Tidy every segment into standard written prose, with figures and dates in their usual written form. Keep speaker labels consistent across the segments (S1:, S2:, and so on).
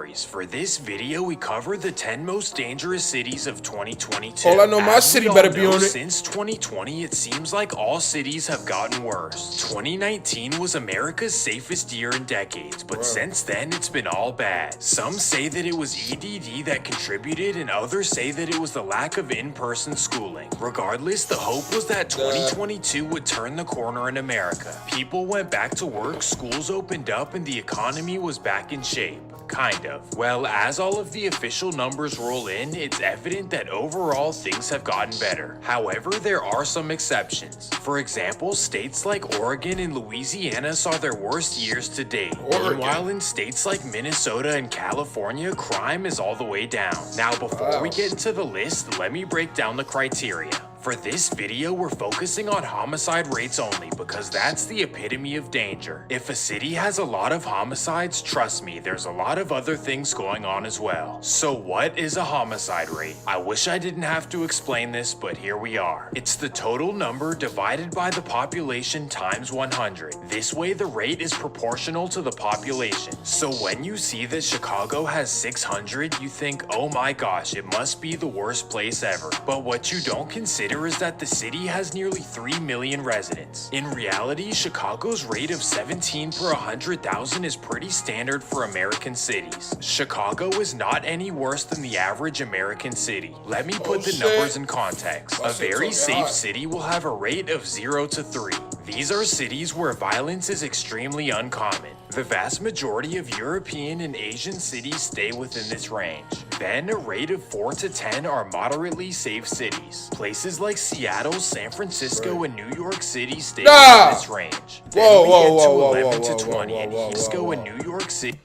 S1: stories. For this video, we cover the 10 most dangerous cities of 2022.
S2: All I know, my city better be on it.
S1: Since 2020, it seems like all cities have gotten worse. 2019 was America's safest year in decades, but since then, it's been all bad. Some say that it was EDD that contributed, and others say that it was the lack of in-person schooling. Regardless, the hope was that 2022 would turn the corner in America. People went back to work, schools opened up, and the economy was back in shape. Kind of. Well, as all of the official numbers roll in, it's evident that overall things have gotten better. However, there are some exceptions. For example, states like Oregon and Louisiana saw their worst years to date. Meanwhile, in states like Minnesota and California, crime is all the way down. Now, before we get into the list, let me break down the criteria. For this video, we're focusing on homicide rates only because that's the epitome of danger. If a city has a lot of homicides, trust me, there's a lot of other things going on as well. So what is a homicide rate? I wish I didn't have to explain this, but here we are. It's the total number divided by the population times 100. This way, the rate is proportional to the population. So when you see that Chicago has 600, you think, oh my gosh, it must be the worst place ever. But what you don't consider is that the city has nearly 3 million residents. In reality, Chicago's rate of 17 per 100,000 is pretty standard for American cities. Chicago is not any worse than the average American city. Let me put the numbers in context. A very safe city will have a rate of 0 to 3. These are cities where violence is extremely uncommon. The vast majority of European and Asian cities stay within this range. Then a rate of 4 to 10 are moderately safe cities. Places like Seattle, San Francisco, and New York City stay within this range. Then we get to 11 to 20 in Mexico and New York City.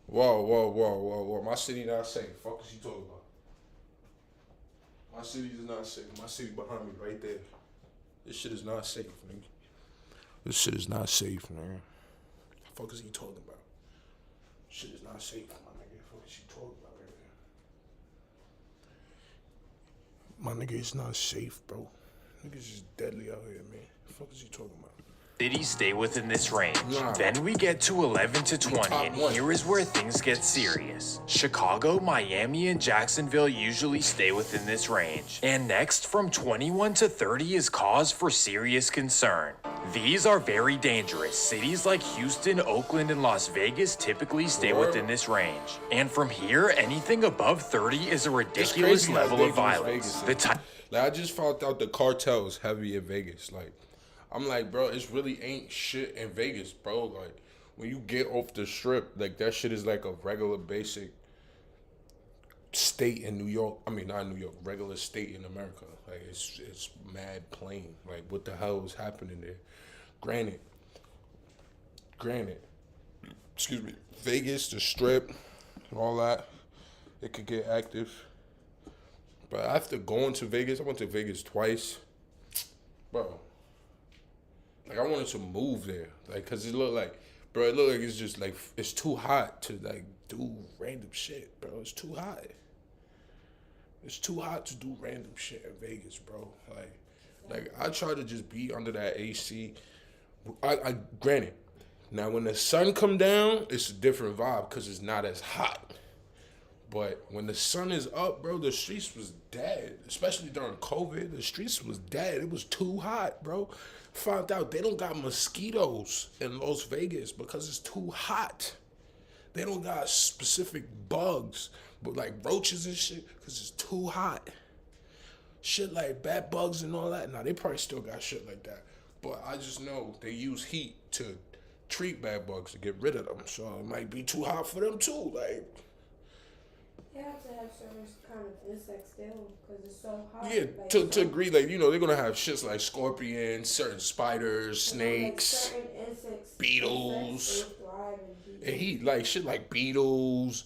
S2: Whoa. My city not safe. Fuck is you talking about? My city is not safe. My city behind me right there. This shit is not safe, nigga. This shit is not safe, man. The fuck is he talking about? Shit is not safe, my nigga. The fuck is he talking about right now? My nigga, it's not safe, bro. Niggas just deadly out here, man. The fuck is he talking about?
S1: Cities stay within this range. Then we get to 11 to 20, and here is where things get serious. Chicago, Miami, and Jacksonville usually stay within this range. And next, from 21 to 30 is cause for serious concern. These are very dangerous. Cities like Houston, Oakland, and Las Vegas typically stay within this range. And from here, anything above 30 is a ridiculous level of violence.
S2: I just found out the cartel is heavy in Vegas. Like, I'm like, bro, it's really ain't shit in Vegas, bro. Like, when you get off the strip, like, that shit is like a regular basic state in New York. I mean, not New York, regular state in America. Like, it's mad plain. Like, what the hell is happening there? Granted, excuse me, Vegas, the strip, all that, it could get active. But after going to Vegas, I went to Vegas twice, bro. Like, I wanted to move there, like, cause it looked like it's just like it's too hot to like do random shit, bro. It's too hot. It's too hot to do random shit in Vegas, bro. Like I try to just be under that AC. I granted, now when the sun come down, it's a different vibe because it's not as hot. But when the sun is up, bro, the streets was dead. Especially during COVID, the streets was dead. It was too hot, bro. Found out they don't got mosquitoes in Las Vegas because it's too hot. They don't got specific bugs, but like roaches and shit, because it's too hot. Shit like bad bugs and all that. Now, they probably still got shit like that. But I just know they use heat to treat bad bugs to get rid of them. So it might be too hot for them too. Like,
S3: they have to have certain kind of insects still because it's so hot.
S2: Yeah,
S3: like,
S2: to agree, like, you know, they're going to have shits like scorpions, certain spiders, snakes,
S3: like certain insects,
S2: beetles,
S3: thrive in
S2: and heat, like shit like beetles,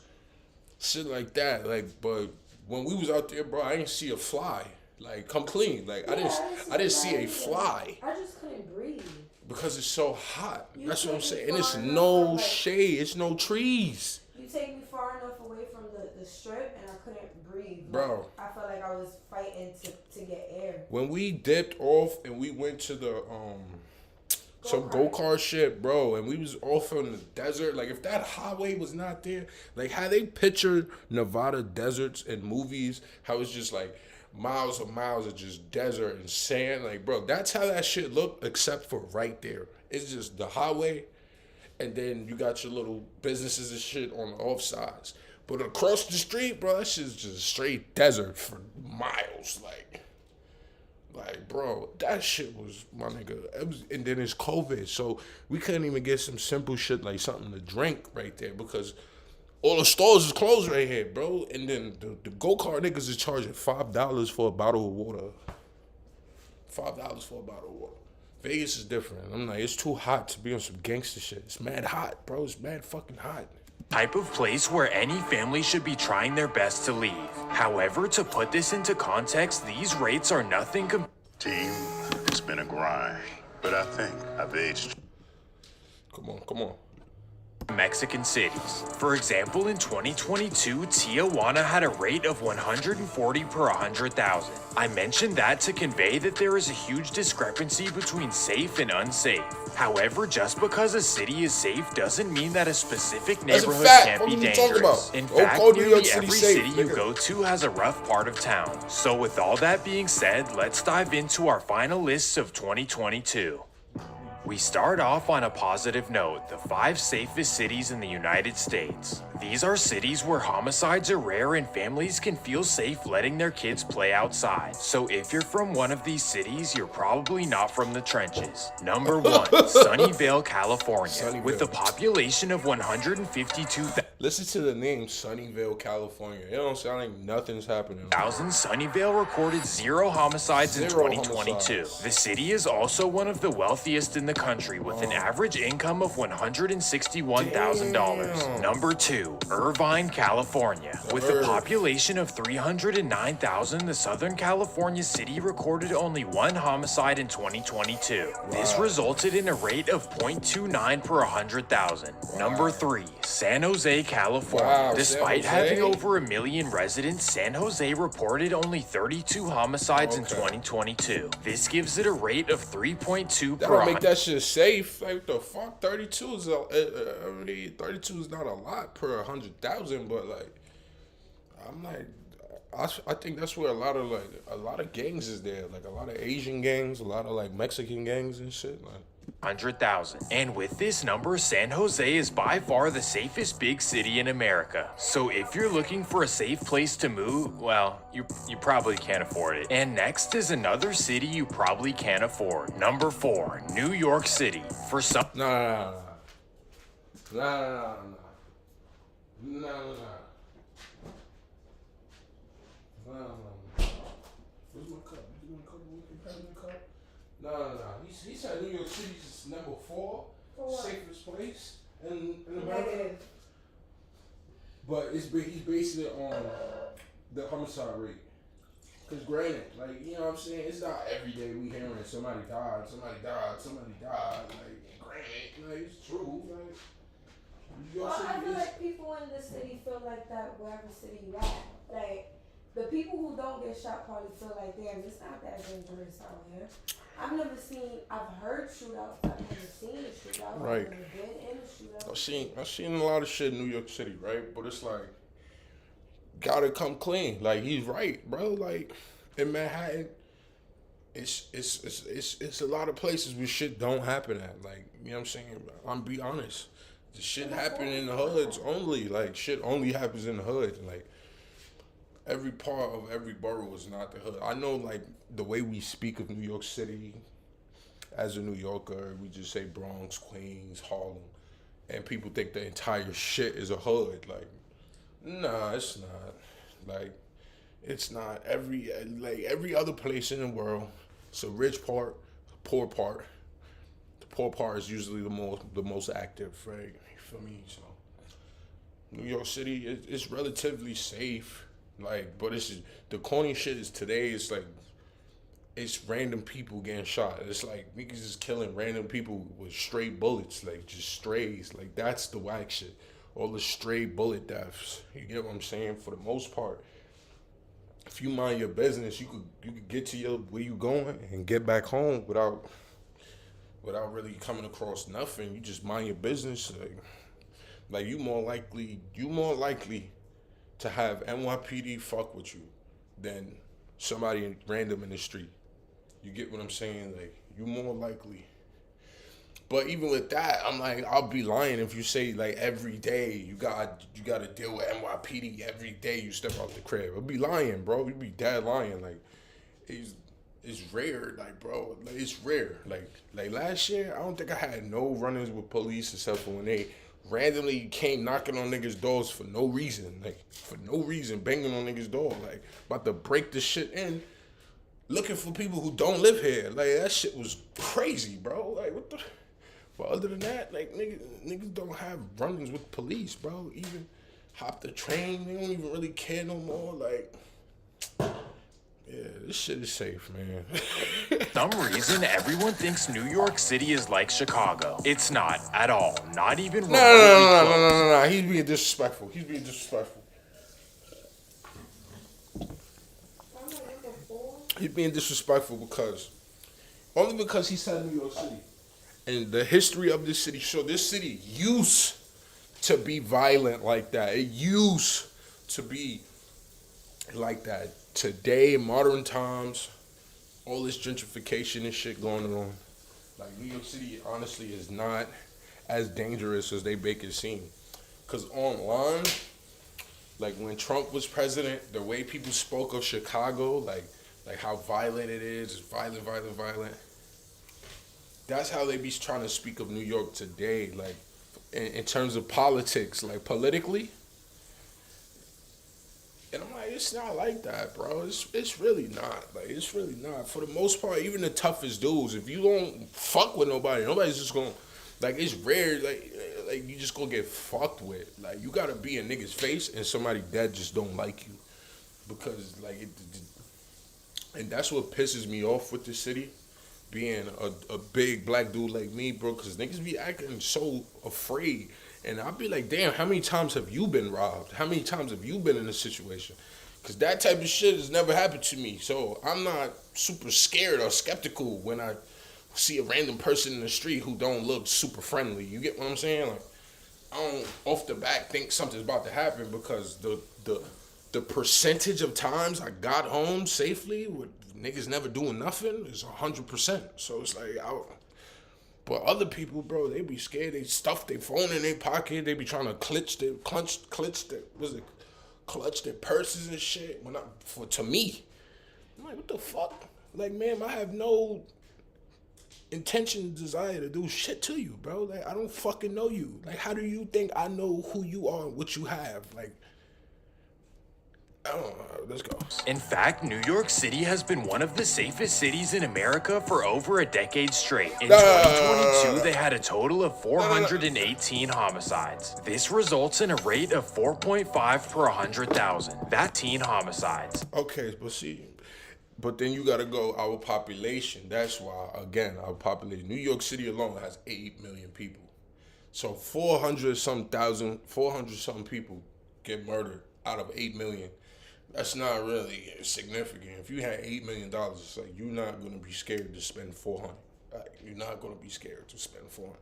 S2: shit like that. Like, but when we was out there, bro, I didn't see a fly. Like, come clean. Like, I didn't see a fly.
S3: I just couldn't breathe.
S2: Because it's so hot. That's what I'm saying. And it's no shade. It's no trees.
S3: You take me far enough away from the strip and I couldn't breathe.
S2: Bro.
S3: I felt like I was fighting to get air.
S2: When we dipped off and we went to the some go-kart shit, bro, and we was off in the desert. Like, if that highway was not there, like, how they picture Nevada deserts in movies, how it's just, like, miles and miles of just desert and sand. Like, bro, that's how that shit looked, except for right there. It's just the highway, and then you got your little businesses and shit on the off sides. But across the street, bro, that shit's just straight desert for miles, like, bro, that shit was, my nigga, it was, and then it's COVID, so we couldn't even get some simple shit like something to drink right there because all the stores is closed right here, bro. And then the go-kart niggas is charging $5 for a bottle of water. $5 for a bottle of water. Vegas is different. I'm like, it's too hot to be on some gangster shit. It's mad hot, bro. It's mad fucking hot.
S1: Type of place where any family should be trying their best to leave. However, to put this into context, these rates are nothing
S4: Team, it's been a grind, but I think I've aged.
S2: Come on.
S1: Mexican cities. For example, in 2022, Tijuana had a rate of 140 per 100,000. I mentioned that to convey that there is a huge discrepancy between safe and unsafe. However, just because a city is safe doesn't mean that a specific neighborhood can't be dangerous. In fact, nearly every city you go to has a rough part of town. So with all that being said, let's dive into our final lists of 2022. We start off on a positive note, the 5 safest cities in the United States. These are cities where homicides are rare and families can feel safe letting their kids play outside. So if you're from one of these cities, you're probably not from the trenches. Number 1, Sunnyvale, California. With a population of 152,000.
S2: Listen to the name, Sunnyvale, California. It don't sound like nothing's happening.
S1: Sunnyvale recorded 0 homicides in 2022. The city is also one of the wealthiest in the country with an average income of $161,000. Number 2, Irvine, California. With a population of 309,000, the Southern California city recorded only 1 homicide in 2022. This resulted in a rate of 0.29 per 100,000. Number 3, San Jose, California. Despite having over 1 million residents, San Jose reported only 32 homicides in 2022. This gives it a rate of 3.2 per 100,000.
S2: Make that shit safe. Like, what the fuck? 32 is 32 is not a lot per 100,000, but like, I'm like, I think that's where a lot of gangs is there. Like a lot of Asian gangs, a lot of like Mexican gangs and shit. Like
S1: 100,000. And with this number, San Jose is by far the safest big city in America. So if you're looking for a safe place to move, well, you probably can't afford it. And next is another city you probably can't afford. Number 4, New York City. For some...
S2: Nah. Where's my cup? You want a cup? You can pass me a cup? No. He said New York City's number 4 safest place in America. But he's basing it on the homicide rate. Cause granted, like, you know what I'm saying, it's not every day we hearing somebody died. Like, granted, like, it's true. Like,
S3: well, I feel like people in the city feel like that wherever city you at. Like, the people who don't get shot probably feel like, damn, it's not that dangerous out here. I've heard shootouts. I've never seen a shootout.
S2: Right.
S3: I've never been in a shootout.
S2: I've seen a lot of shit in New York City, right? But it's like, gotta come clean. Like, he's right, bro. Like, in Manhattan, it's a lot of places where shit don't happen at. Like, you know what I'm saying? I'm be honest. The shit happen in the hoods only. Like, shit only happens in the hood. Like, every part of every borough is not the hood. I know, like, the way we speak of New York City as a New Yorker, we just say Bronx, Queens, Harlem, and people think the entire shit is a hood. Like, nah, it's not. Like, it's not. Every other place in the world, it's a rich part, a poor part. The poor part is usually the most active, right? You feel me? So, New York City it's relatively safe. Like, but it's the corny shit is today. It's like, it's random people getting shot. It's like niggas is killing random people with stray bullets, like just strays. Like, that's the whack shit. All the stray bullet deaths. You get what I'm saying? For the most part, if you mind your business, you could get to where you going and get back home without without really coming across nothing. You just mind your business. Like you more likely to have NYPD fuck with you than somebody random in the street. You get what I'm saying? Like you more likely. But even with that, I'm like, I'll be lying if you say like every day you gotta deal with NYPD every day you step out the crib. I'll be lying, bro. You be dead lying. Like it's rare, like bro. Like it's rare. Like last year, I don't think I had no run-ins with police except for when they randomly came knocking on niggas' doors for no reason. Like for no reason, banging on niggas' door, like about to break the shit in. Looking for people who don't live here. Like that shit was crazy, bro. Like what the. But other than that, like niggas don't have run-ins with police, bro. Even hop the train, they don't even really care no more. Like, yeah, this shit is safe, man.
S1: Some reason everyone thinks New York City is like Chicago. It's not at all. Not even remotely close.
S2: No. He's being disrespectful. He's being disrespectful only because he said New York City. And the history of this city show this city used to be violent like that. It used to be like that. Today, modern times, all this gentrification and shit going on. Like New York City honestly is not as dangerous as they make it seem. Cause online, like when Trump was president, the way people spoke of Chicago, like how violent it is, it's violent. That's how they be trying to speak of New York today, like in terms of politics, like politically. And I'm like, it's not like that, bro. It's really not. Like, it's really not. For the most part, even the toughest dudes, if you don't fuck with nobody's just gonna, like, it's rare, like you just gonna get fucked with. Like, you gotta be in niggas' face and somebody dead just don't like you. Because, like, and that's what pisses me off with this city. Being a big black dude like me, bro, because niggas be acting so afraid. And I'll be like, damn, how many times have you been robbed? How many times have you been in a situation? Because that type of shit has never happened to me. So I'm not super scared or skeptical when I see a random person in the street who don't look super friendly. You get what I'm saying? Like, I don't off the bat think something's about to happen because the percentage of times I got home safely with niggas never doing nothing is 100%. So it's like, but other people, bro, they be scared. They stuff their phone in their pocket. They be trying to clutch their purses and shit. To me, I'm like, what the fuck? Like, man, I have no intention, desire to do shit to you, bro. Like, I don't fucking know you. Like, how do you think I know who you are and what you have? Like, I don't know. Let's go.
S1: In fact, New York City has been one of the safest cities in America for over a decade straight. In 2022, they had a total of 418 homicides. This results in a rate of 4.5 per 100,000. That's teen homicides.
S2: Okay, but then you gotta go our population. That's why, again, our population. New York City alone has 8 million people. So 400 something people get murdered out of 8 million. That's not really significant. If you had $8 million, it's like you're not gonna be scared to spend 400. Like, you're not gonna be scared to spend 400.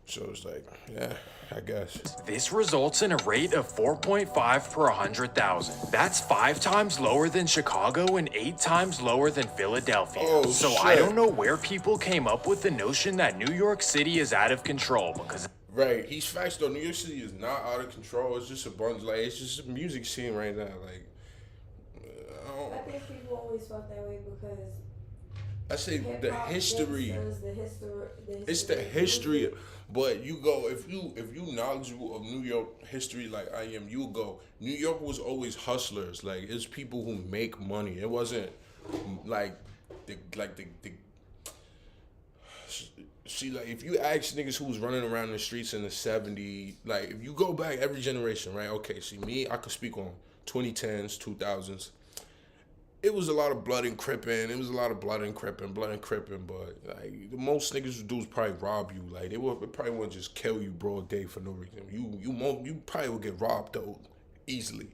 S2: So it's like, yeah, I guess.
S1: This results in a rate of 4.5 per 100,000. That's 5 times lower than Chicago and 8 times lower than Philadelphia. So
S2: shit.
S1: I don't know where people came up with the notion that New York City is out of control because.
S2: Right, he's facts though. New York City is not out of control. It's just a bunch, like, it's just a music scene right now. Like,
S3: I think people always felt that way because
S2: I say the history. It's the history.
S3: music.
S2: But you go, if you knowledgeable of New York history like I am, you go, New York was always hustlers. Like, it's people who make money. It wasn't like the see, like, if you ask niggas who was running around the streets in the 70s, like, if you go back every generation, right? Okay, see, me, I could speak on 2010s, 2000s. It was a lot of blood and cripping. But, like, the most niggas would do is probably rob you. Like, they probably wouldn't just kill you broad day for no reason. You probably would get robbed, though, easily.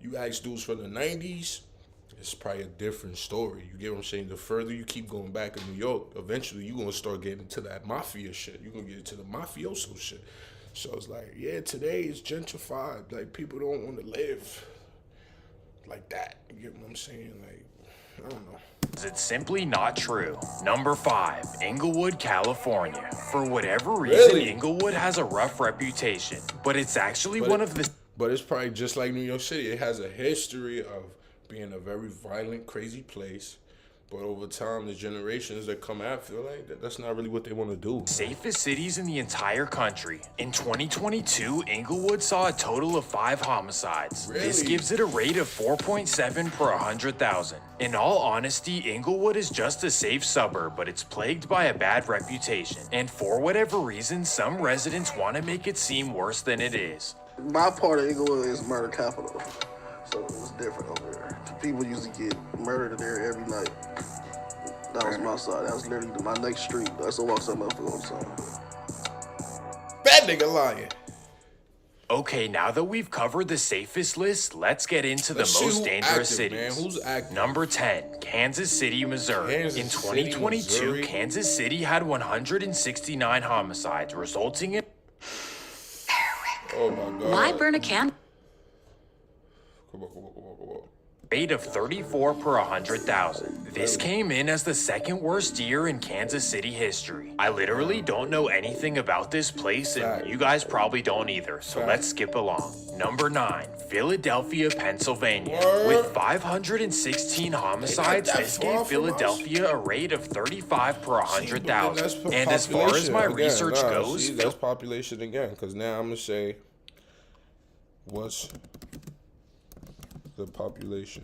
S2: You ask dudes from the 90s, it's probably a different story. You get what I'm saying? The further you keep going back in New York, eventually you're gonna start getting into that mafia shit. You're gonna get into the mafioso shit. So it's like, yeah, today is gentrified. Like, people don't want to live like that. You get what I'm saying? Like, I don't know.
S1: It's simply not true. Number 5, Inglewood, California. For whatever reason,
S2: Really?
S1: Inglewood has a rough reputation, but it's actually
S2: But it's probably just like New York City. It has a history of being a very violent, crazy place. But over time, the generations that come after, like, that's not really what they want to do.
S1: safest cities in the entire country. In 2022, Inglewood saw a total of 5 homicides. This
S2: Really?
S1: gives it a rate of 4.7 per 100,000. In all honesty, Inglewood is just a safe suburb, but it's plagued by a bad reputation. And for whatever reason, some residents want to make it seem worse than it is.
S5: My part of Inglewood is murder capital, so it's different over there. People used to get murdered there every night. That was my side. That was literally my next street. That's what walks up my foot all the time.
S2: That nigga lying.
S1: Okay, now that we've covered the safest list, let's get into
S2: Let's
S1: the
S2: see
S1: most
S2: who
S1: dangerous
S2: active,
S1: cities.
S2: man. Who's active?
S1: Number 10, Kansas City, Missouri.
S2: Kansas
S1: In
S2: City,
S1: 2022,
S2: Missouri.
S1: Kansas City had 169 homicides, resulting in
S2: Oh my God.
S6: Why burn a candle?
S2: Come on.
S1: rate of 34 per 100,000. This came in as the second worst year in Kansas City history. I literally don't know anything about this place, and you guys probably don't either, so let's skip along. Number 9, Philadelphia, Pennsylvania.
S2: Word.
S1: With 516 homicides,
S2: that
S1: this
S2: far
S1: gave
S2: from
S1: Philadelphia a rate of 35 per
S2: That's
S1: 100,000.
S2: po-
S1: And as far as
S2: population
S1: my
S2: again.
S1: research
S2: Nah,
S1: goes,
S2: see, that's population again. Because now I'm gonna say, what's the population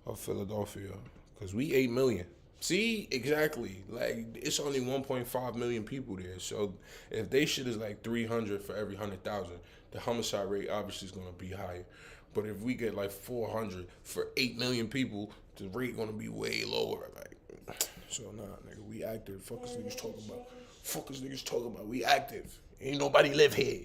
S2: of Philadelphia? Because we 8 million. See, exactly. Like, it's only 1.5 million people there. So if they shit is like 300 for every 100,000, the homicide rate obviously is gonna be higher. But if we get like 400 for 8 million people, the rate gonna be way lower. Like, so nah, nigga, we active. Fuck is niggas talking about. Fuck is niggas talking about. We active. Ain't nobody live here.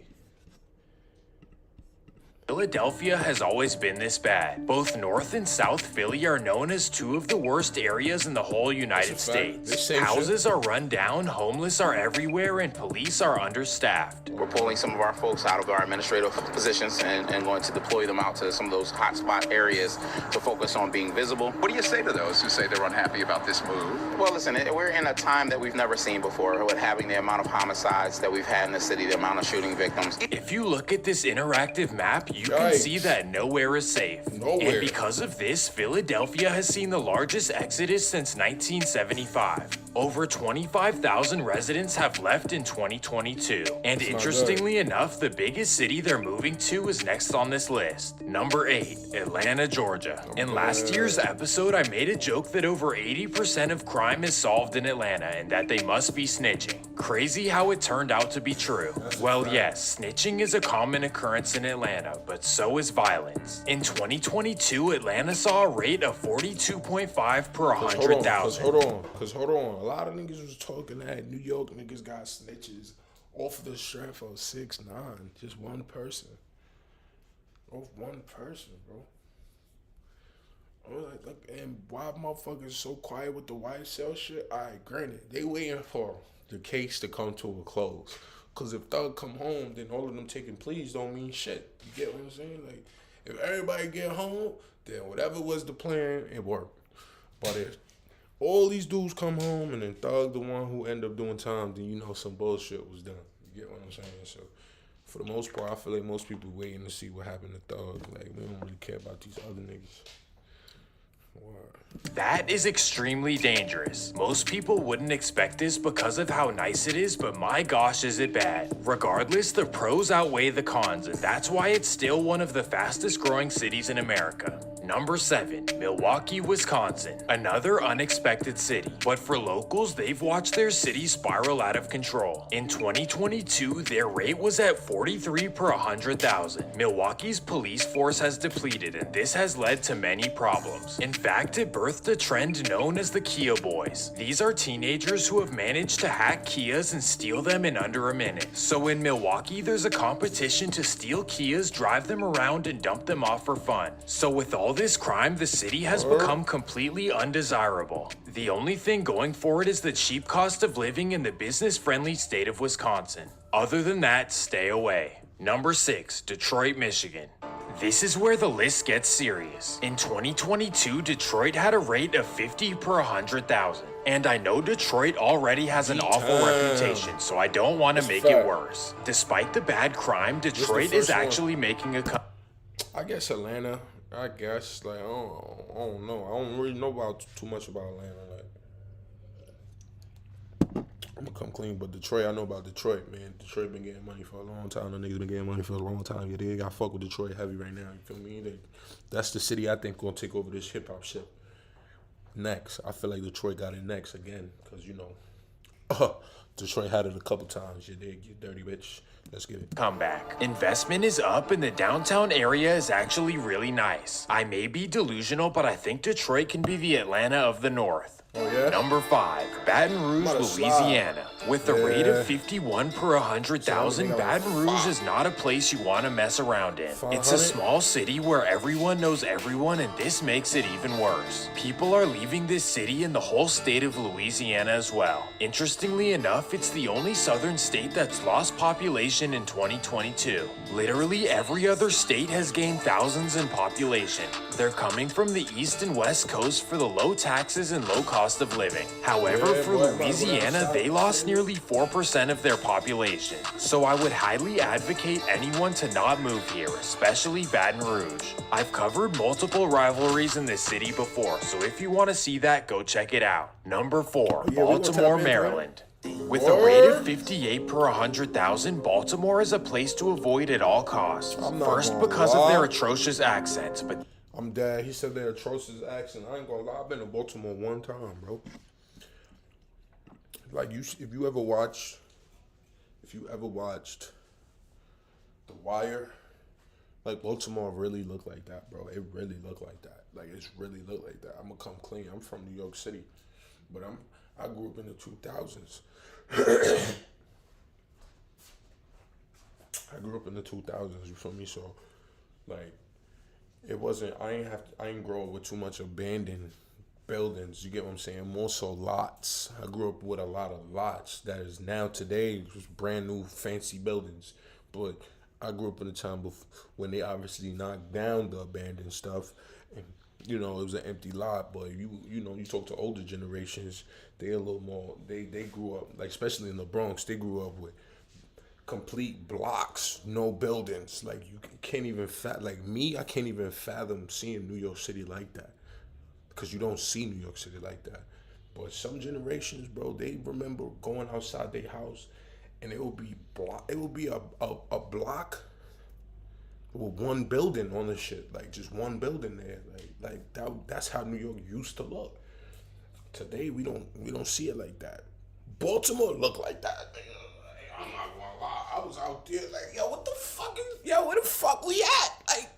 S1: Philadelphia has always been this bad. Both North and South Philly are known as 2 of the worst areas in the whole United
S2: That's a fact.
S1: States.
S2: This same
S1: Houses are run down, homeless are everywhere, and police are understaffed.
S7: We're pulling some of our folks out of our administrative positions and going to deploy them out to some of those hotspot areas to focus on being visible.
S8: What do you say to those who say they're unhappy about this move?
S7: Well, listen, we're in a time that we've never seen before with having the amount of homicides that we've had in the city, the amount of shooting victims.
S1: If you look at this interactive map, you can see that nowhere is safe.
S2: Nowhere.
S1: And because of this, Philadelphia has seen the largest exodus since 1975. Over 25,000 residents have left in 2022. And interestingly enough, the biggest city they're moving to is next on this list. Number 8, Atlanta, Georgia. In last year's episode, I made a joke that over 80% of crime is solved in Atlanta and that they must be snitching. Crazy how it turned out to be true. Well, yes, snitching is a common occurrence in Atlanta, but so is violence. In 2022, Atlanta saw a rate of 42.5 per 100,000.
S2: Hold on. A lot of niggas was talking that New York niggas got snitches off the strength of 6ix9ine. Just one person. Off one person, bro. I was like, look, and why motherfuckers so quiet with the YSL shit? Alright, granted, they waiting for the case to come to a close. Cause if Thug come home, then all of them taking pleas don't mean shit. You get what I'm saying? Like, if everybody get home, then whatever was the plan, it worked. But if all these dudes come home and then Thug the one who end up doing time, then you know some bullshit was done. You get what I'm saying? So for the most part, I feel like most people waiting to see what happened to Thug. Like, we don't really care about these other niggas.
S1: That is extremely dangerous. Most people wouldn't expect this because of how nice it is, but my gosh is it bad. Regardless, the pros outweigh the cons, and that's why it's still one of the fastest growing cities in America. Number 7, Milwaukee, Wisconsin. Another unexpected city, but for locals, they've watched their city spiral out of control. In 2022, their rate was at 43 per 100,000. Milwaukee's police force has depleted, and this has led to many problems. In fact, it birthed a trend known as the Kia Boys. These are teenagers who have managed to hack Kias and steal them in under a minute. So in Milwaukee, there's a competition to steal Kias, drive them around, and dump them off for fun. So with all this crime, the city has become completely undesirable. The only thing going for it is the cheap cost of living in the business-friendly state of Wisconsin. Other than that, stay away. Number 6, Detroit, Michigan. This is where the list gets serious. In 2022, Detroit had a rate of 50 per 100,000. And I know Detroit already has an awful reputation, so I don't want to make it worse. Despite the bad crime, Detroit is actually making a
S2: I guess Atlanta. I guess, like, I don't know. I don't really know about too much about Atlanta. Like, I'm gonna come clean, but Detroit, I know about Detroit, man. Detroit been getting money for a long time. The niggas been getting money for a long time. Yeah, they got fuck with Detroit heavy right now. You feel me? That's the city I think gonna take over this hip hop shit next. I feel like Detroit got it next again, cause you know, Detroit had it a couple times. You dig, you dirty bitch. Let's get it.
S1: comeback. Investment is up and the downtown area is actually really nice. I may be delusional, but I think Detroit can be the Atlanta of the North.
S2: Oh, yeah?
S1: Number 5, Baton Rouge, Louisiana. With a rate of 51 per 100,000, Baton Rouge is not a place you want to mess around in. It's a small city where everyone knows everyone, and this makes it even worse. People are leaving this city and the whole state of Louisiana as well. Interestingly enough, it's the only southern state that's lost population in 2022. Literally every other state has gained thousands in population. They're coming from the east and west coast for the low taxes and low cost of living. However, for Louisiana, they lost nearly 4% of their population. So I would highly advocate anyone to not move here, especially Baton Rouge. I've covered multiple rivalries in this city before, so if you want to see that, go check it out. Number 4, Baltimore, Maryland. With a rate of 58 per 100,000, Baltimore is a place to avoid at all costs. First, because of their atrocious accents, but
S2: I'm dead. He said their atrocious accent. I ain't gonna lie. I've been to Baltimore one time, bro. Like, if you ever watched The Wire, like, Baltimore really looked like that, bro. It really looked like that. Like, it's really looked like that. I'm gonna come clean. I'm from New York City, but I grew up in the 2000s. I grew up in the 2000s. You feel me? So, like, it wasn't, I ain't grow up with too much abandoned buildings. You get what I'm saying? More so lots. I grew up with a lot of lots that is now today just brand new fancy buildings. But I grew up in a time when they obviously knocked down the abandoned stuff, and you know, it was an empty lot. But you know, you talk to older generations, they a little more, they grew up, like, especially in the Bronx, they grew up with complete blocks, no buildings. Like, you can't even like me, I can't even fathom seeing New York City like that, because you don't see New York City like that. But some generations, bro, they remember going outside their house and it would be a block with one building on the shit, like just one building there, like that's how New York used to look. Today we don't see it like that. Baltimore look like that. I'm not gonna lie. I was out there like, where the fuck we at? Like,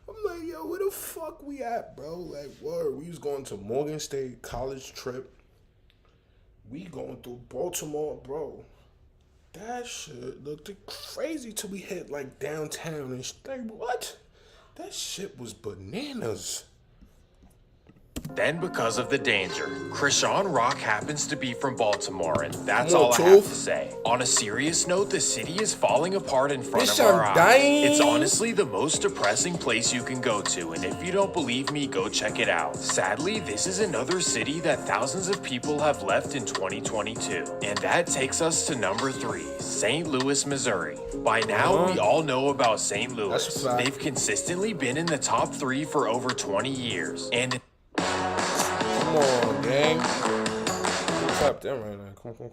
S2: I'm like, where the fuck we at, bro? Like, word, we was going to Morgan State college trip. We going through Baltimore, bro. That shit looked crazy till we hit, like, downtown and shit. Like, what? That shit was bananas.
S1: then because of the danger. Krishan Rock happens to be from Baltimore, and that's all I have to say. On a serious note, the city is falling apart in front of our eyes. It's honestly the most depressing place you can go to, and if you don't believe me, go check it out. Sadly, this is another city that thousands of people have left in 2022. And that takes us to number 3, St. Louis, Missouri. By now, we all know about St. Louis. They've consistently been in the top 3 for over 20 years. And
S2: come on, gang. Clap them right now. Come on.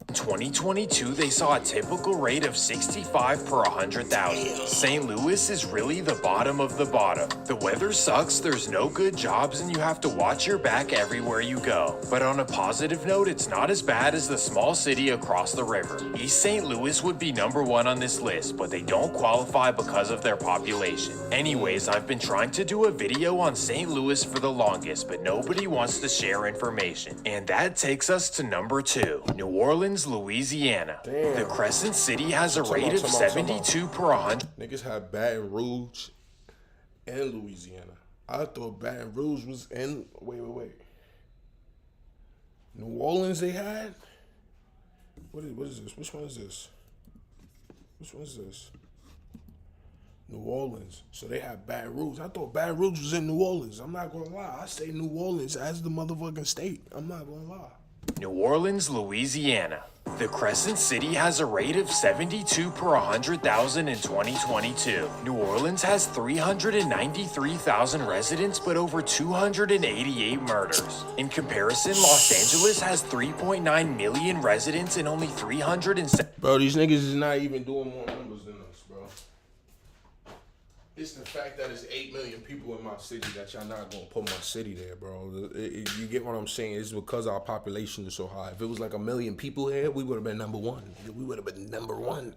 S1: In 2022, they saw a typical rate of 65 per 100,000. St. Louis is really the bottom of the bottom. The weather sucks, there's no good jobs, and you have to watch your back everywhere you go. But on a positive note, it's not as bad as the small city across the river. East St. Louis would be #1 on this list, but they don't qualify because of their population. Anyways, I've been trying to do a video on St. Louis for the longest, but nobody wants to share information. And that takes us to #2, New Orleans, Louisiana.
S2: Damn.
S1: The Crescent City has a rate of 72 per 100.
S2: Niggas have Baton Rouge and Louisiana. I thought Baton Rouge was in. Wait. New Orleans they had? What is this? Which one is this? Which one is this? New Orleans. So they have Baton Rouge. I thought Baton Rouge was in New Orleans. I'm not gonna lie. I say New Orleans as the motherfucking state. I'm not gonna lie.
S1: New Orleans, Louisiana. The Crescent City has a rate of 72 per 100,000 in 2022. New Orleans has 393,000 residents, but over 288 murders. In comparison, Los Angeles has 3.9 million residents and only 307.
S2: Bro, these niggas is not even doing more numbers than us, bro. It's the fact that it's 8 million people in my city that y'all not gonna put my city there, bro. You get what I'm saying? It's because our population is so high. If it was like 1 million people here, we would have been #1. We would have been #1.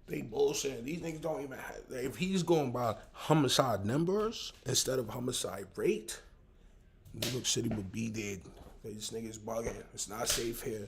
S2: They bullshit. These niggas don't even have. If he's going by homicide numbers instead of homicide rate, New York City would be dead. These niggas bugging. It's not safe here.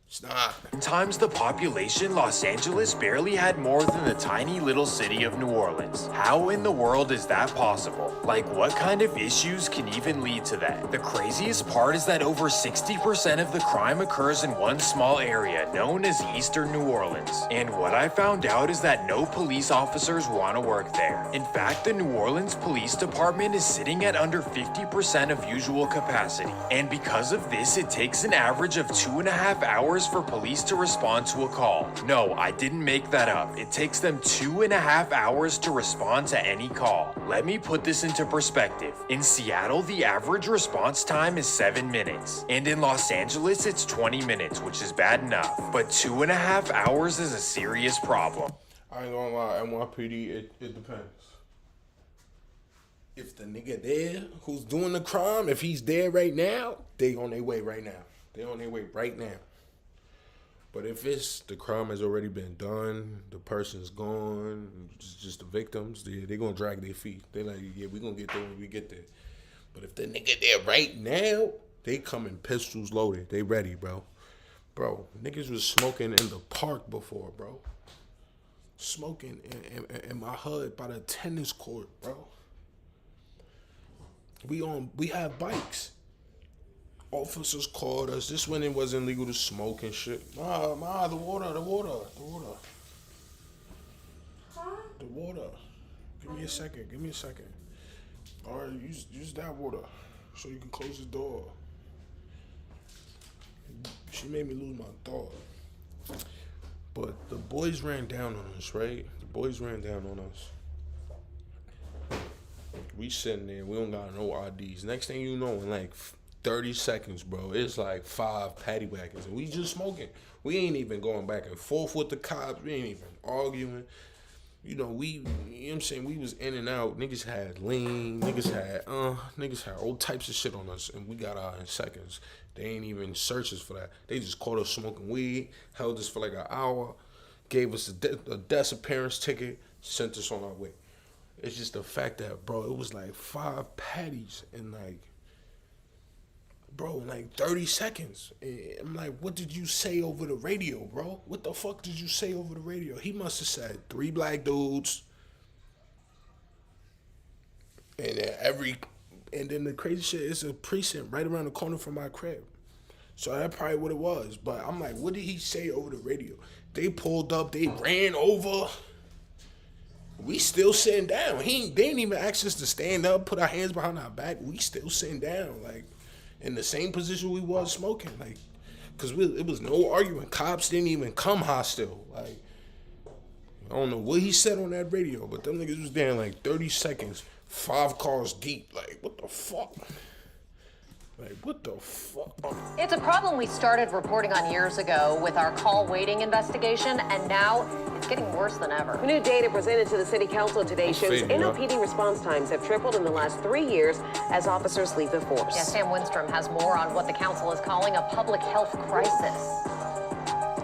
S2: It's not.
S1: Times the population, Los Angeles barely had more than the tiny little city of New Orleans. How in the world is that possible? Like, what kind of issues can even lead to that? The craziest part is that over 60% of the crime occurs in one small area known as Eastern New Orleans. And what I found out is that no police officers want to work there. In fact, the New Orleans Police Department is sitting at under 50% of usual capacity. And because of this, it takes an average of 2.5 hours for police to respond to a call. No, I didn't make that up. It takes them 2.5 hours to respond to any call. Let me put this into perspective. In Seattle, the average response time is 7 minutes. And in Los Angeles, it's 20 minutes, which is bad enough. But 2.5 hours is a serious problem.
S2: I ain't gonna lie, NYPD, it depends. If the nigga there who's doing the crime, if he's there right now, they on their way right now. They on their way right now. But if it's the crime has already been done, the person's gone, it's just the victims, they gonna drag their feet. They like, yeah, we gonna get there when we get there. But if the nigga there right now, they coming pistols loaded. They ready, bro. Bro, niggas was smoking in the park before, bro. Smoking in my hood by the tennis court, bro. We have bikes. Officers called us. This when it wasn't legal to smoke and shit. The water.
S3: Huh?
S2: The water. Give me a second. All right, use that water so you can close the door. She made me lose my thought. But the boys ran down on us, right? The boys ran down on us. We sitting there. We don't got no IDs. Next thing you know, in like 30 seconds, bro, it's like 5 paddy wagons, and we just smoking. We ain't even going back and forth with the cops. We ain't even arguing. You know what I'm saying? We was in and out. Niggas had lean. Niggas had all types of shit on us, and we got out in seconds. They ain't even search us for that. They just caught us smoking weed, held us for like an hour, gave us a disappearance ticket, sent us on our way. It's just the fact that, bro, it was like 5 patties in like 30 seconds. And I'm like, what did you say over the radio, bro? What the fuck did you say over the radio? He must have said 3 black dudes. And then the crazy shit is a precinct right around the corner from my crib. So that's probably what it was. But I'm like, what did he say over the radio? They pulled up, they ran over. We still sitting down. They didn't even ask us to stand up, put our hands behind our back. We still sitting down, like, in the same position we was smoking, like, because it was no arguing. Cops didn't even come hostile. Like, I don't know what he said on that radio, but them niggas was there in like 30 seconds, 5 cars deep. Like, what the fuck? Like, what the fuck?
S6: It's a problem we started reporting on years ago with our call waiting investigation, and now it's getting worse than ever.
S9: New data presented to the City Council today shows NOPD response times have tripled in the last 3 years as officers leave the force.
S6: Yeah, Sam Winstrom has more on what the council is calling a public health crisis.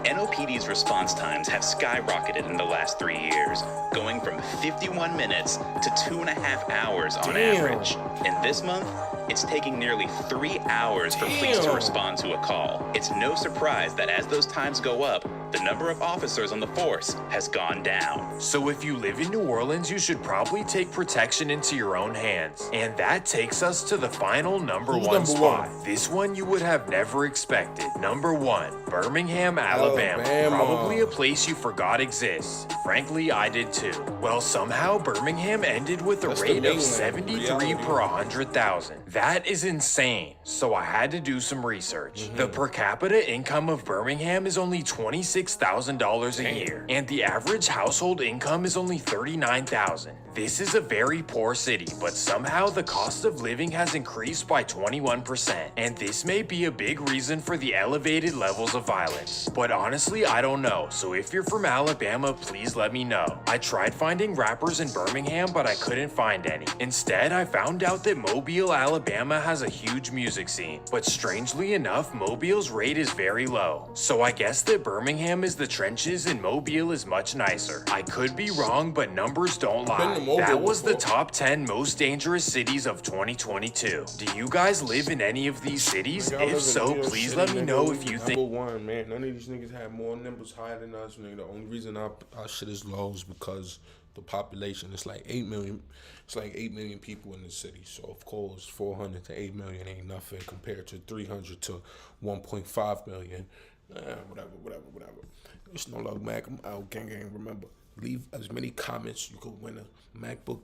S10: NOPD's response times have skyrocketed in the last 3 years, going from 51 minutes to 2.5 hours on average. And this month, it's taking nearly 3 hours for police to respond to a call. It's no surprise that as those times go up, the number of officers on the force has gone down.
S1: So if you live in New Orleans, you should probably take protection into your own hands. And that takes us to the final number one spot. This one you would have never expected. Number 1, Birmingham, Alabama. Probably a place you forgot exists. Frankly, I did too. Well, somehow Birmingham ended with a rate of 73 per 100,000. That is insane. So I had to do some research. The per capita income of Birmingham is only $26,000 a year, and the average household income is only $39,000. This is a very poor city, but somehow the cost of living has increased by 21%, and this may be a big reason for the elevated levels of violence. But honestly, I don't know, so if you're from Alabama, please let me know. I tried finding rappers in Birmingham, but I couldn't find any. Instead, I found out that Mobile, Alabama has a huge music scene, but strangely enough, Mobile's rate is very low. So I guess that Birmingham is the trenches and Mobile is much nicer. I could be wrong, but numbers don't lie. That was the top 10 most dangerous cities of 2022. Do you guys live in any of these cities? If so, please let me know if you think.
S2: Number 1, man. None of these niggas have more numbers higher than us, nigga. The only reason our shit is low is because the population is like 8 million. It's like 8 million people in the city. So of course, 400 to 8 million ain't nothing compared to 300 to 1.5 million. Whatever. It's No Luck Mac. I'm out, gang. Remember, leave as many comments. You could win a MacBook